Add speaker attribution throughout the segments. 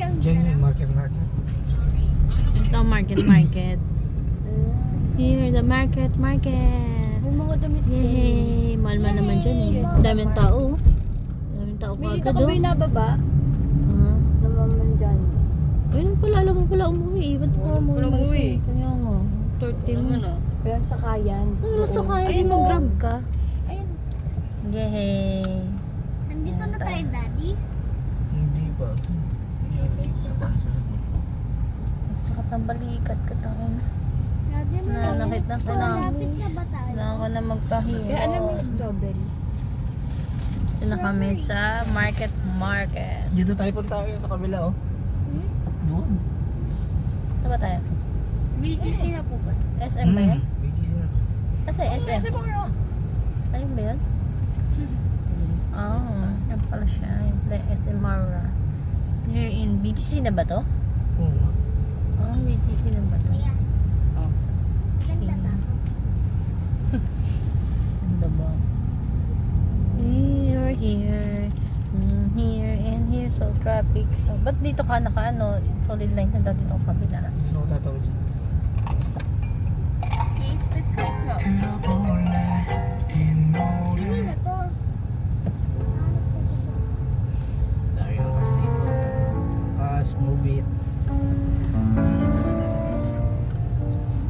Speaker 1: siyang
Speaker 2: Diyan
Speaker 1: ginala.
Speaker 2: yung market.
Speaker 3: Ito, market. Here, the market.
Speaker 4: May mga damit dyan.
Speaker 3: Yay! Mahal naman dyan eh. Ang daming tao. Daming tao
Speaker 4: May dito
Speaker 3: kagad
Speaker 4: ka ba yung nababa?
Speaker 3: Ah.
Speaker 4: Namaman dyan.
Speaker 3: Ayun pala, alam mo pala umuwi. Ba't ka umuwi?
Speaker 4: Wala umuwi.
Speaker 3: Kaya nga, 30 mo.
Speaker 4: Pero sa kayan.
Speaker 3: Ano sa kaya? Di
Speaker 4: Ayun,
Speaker 3: mag-grab ka.
Speaker 4: Ayun.
Speaker 3: Yay!
Speaker 1: Nandito na tayo, Daddy.
Speaker 2: Hindi pa. Yan, dito sa bansa.
Speaker 3: Masakit ng balikat ka taon.
Speaker 1: Daddy,
Speaker 3: Nanakit na
Speaker 1: malapit na ba tayo?
Speaker 3: Kailangan ko na magpahinga.
Speaker 4: Kaya alam mo yung strawberry.
Speaker 3: Ito na kami sa market.
Speaker 2: Dito tayo punta tayo sa kabila, oh.
Speaker 1: Hmm?
Speaker 2: Doon.
Speaker 3: Ano ba tayo?
Speaker 1: BGC na po ba?
Speaker 3: SM ba yan?
Speaker 2: BGC na.
Speaker 3: Kasi SM. Ayun ba yun? Oo, yan pala siya. Yung SM Mara. Here in BGC na ba to?
Speaker 2: Oo nga.
Speaker 3: Oo, BGC na ba to?
Speaker 1: Ayan.
Speaker 2: Ah.
Speaker 1: Ganda ba?
Speaker 3: Ganda ba? Here, here, and here. So, traffic. So, ba't dito ka naka-ano? Solid line na dito sa kabila.
Speaker 2: Sino ko tatawid siya?
Speaker 1: Okay, specific mo. Ano na to? Hanap ko to sa...
Speaker 2: Dami ng kas dito. Kas, move it.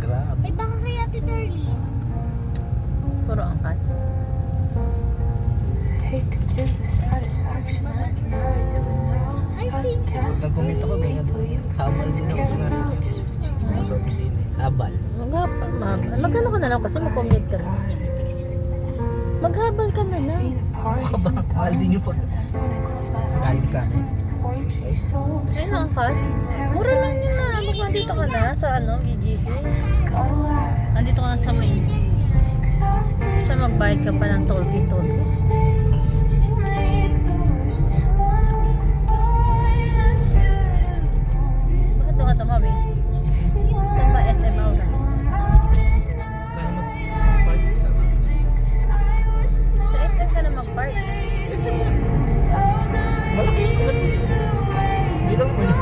Speaker 2: Grab.
Speaker 1: Ay, baka kaya Tita Erlie.
Speaker 3: Puro angkas.
Speaker 1: Ay, same ka.
Speaker 2: Pag nag-commit ako, may habal din ako sa opisina. Habal.
Speaker 3: Magkano ka na lang kasi mag-commute ka na. Maghabal ka na lang.
Speaker 2: Mahal din yung pag... Kahit sa akin.
Speaker 3: Ayun ang angkas. Mura lang yun na. Pag nandito ka na sa BGC. Nandito ka na sa main. Sa magbayad ka pa ng toll-gate. Bakit doon ka tumabi? Saan ba SM Aura? Sa SM ka na mag-park.
Speaker 2: Malaki yung kagat. Bilang mo yun.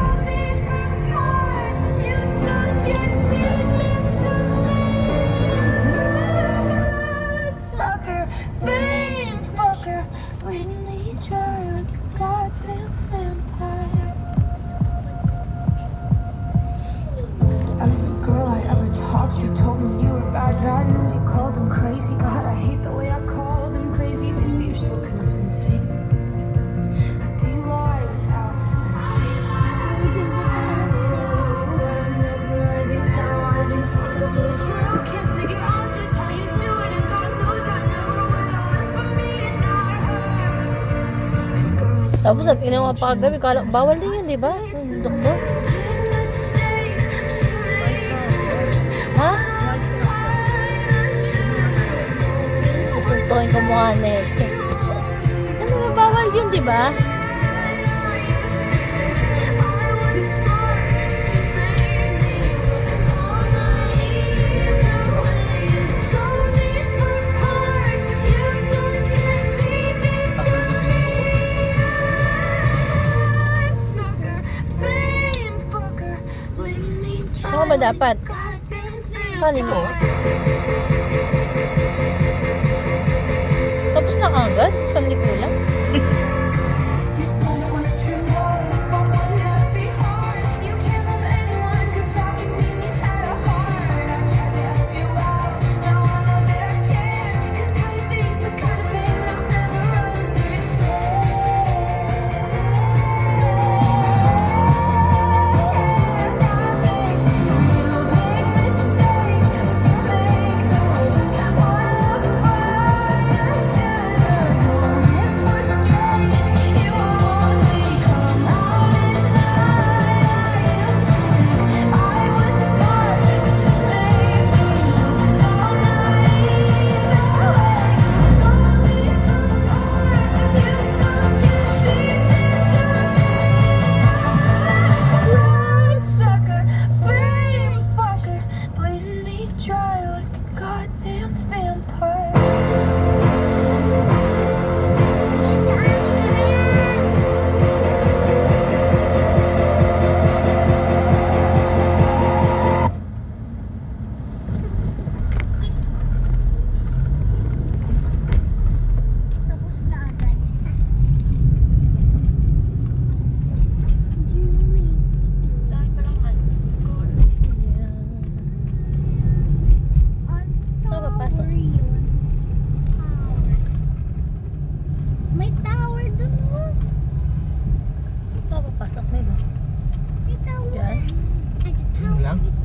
Speaker 5: Sucker, fame fucker, bleeding me dry like a goddamn vampire. Every girl I ever talked to told me you were bad, bad news. You called them crazy. God, I hate the way I call them crazy too. You're so convincing. Do you lie without flinching? Mesmerizing, paralyzing, fucked up, it's true. Can't figure out just how you do it, and God knows I never will. For me to not hurt. 'Cause girls
Speaker 3: Tapos ang ginawa pa kagabi, bawal din yun, di ba? Sa doktor. Ha? Susuntuin ko mukha na ito. Ano ba, bawal yun, di ba?
Speaker 2: Pasal ko sila mo.
Speaker 3: Saan ba dapat? Saan mo? Tapos na agad? Saan liko lang?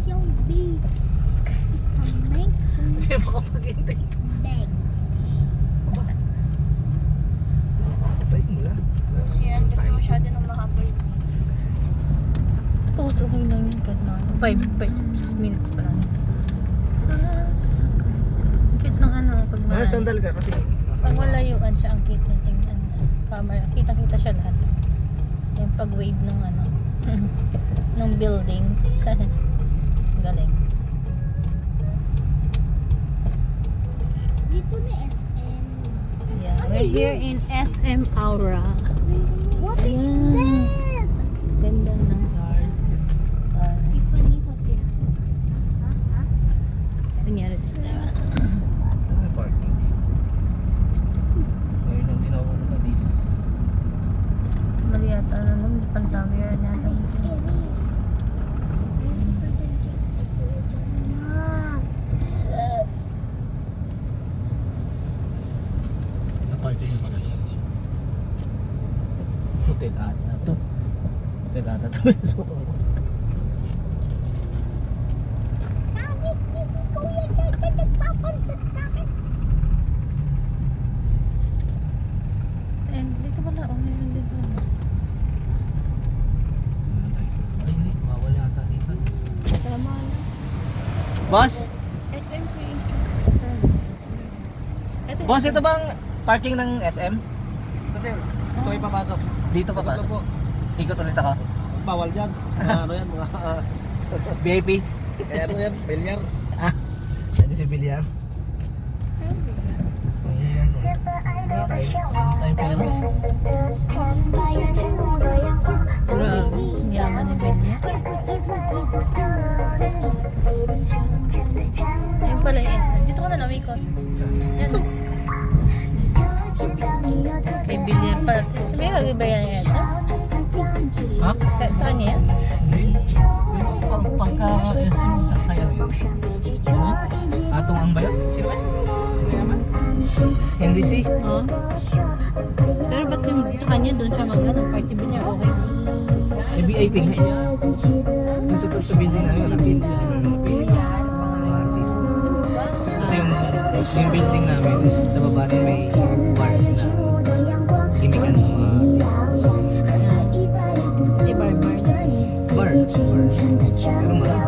Speaker 1: yung big. Isang big.
Speaker 2: Hindi mo kapag-intay.
Speaker 1: Big.
Speaker 2: Tayo mo lang.
Speaker 4: Yan, kasi masyado nang mahaba yun.
Speaker 3: Tapos okay lang yun kahit na 6 minutes pa lang. Cute ng ano, pag
Speaker 2: Mga sandal ka kasi.
Speaker 3: pag malayuan siya, ang cute ng tingnan. Camera, kita-kita siya lahat. Yung pag-wave ng ano, ng buildings. Galing.
Speaker 1: Dito na SM.
Speaker 3: Yeah, we're here in SM Aura.
Speaker 1: What is
Speaker 3: Yan.
Speaker 1: that?
Speaker 3: Ganda ng guard.
Speaker 1: Tiffany Hotel. Ha?
Speaker 3: Kunyari dito.
Speaker 2: Ano parking? Ngayon lang din ako pupunta dito.
Speaker 3: Mali yata na nung di pantawir yata dito.
Speaker 2: Na-parking na pala. Hotel ata to. Hotel ata to. Sukan ko.
Speaker 1: Bakit si Kuya Tete nagpapansin sa akin?
Speaker 3: And dito pala, oh meron dito.
Speaker 2: Ay hindi, bawal yata dito.
Speaker 4: Tama na.
Speaker 2: Boss!
Speaker 4: SM ko yung isa.
Speaker 2: Boss, ito bang parking ng SM?
Speaker 6: Kasi ito ay papasok.
Speaker 2: Dito pa
Speaker 6: Ikot lang po.
Speaker 2: Ikot ulit ako.
Speaker 6: Bawal dyan. Mga ano yan, mga
Speaker 2: VIP.
Speaker 6: kaya ano yan, bilyar.
Speaker 2: Nandiyan si Biliar. Ayan. Hindi tayo pala.
Speaker 3: Grabe, yaman ni Belia. Yung pala yung SM. Dito ko na lumikot. Yan. Kay Villar pala. May ba yan yung SM?
Speaker 2: Ha?
Speaker 3: Saan niya yan?
Speaker 2: Pagka-SM sa kaya yun. Ano? Atong ang bayan? Sino ba? Hindi naman. NDC?
Speaker 3: Oo. Pero ba't yung dito kanya doon siya mag-ano? Party Villar, okay.
Speaker 2: VIP nga niya. Yung sa building namin, walang building. Mga artist. Kasi yung building namin, sa baba din may bar na gimikan ng mga
Speaker 3: Si Barbar.
Speaker 2: bar. Pero mga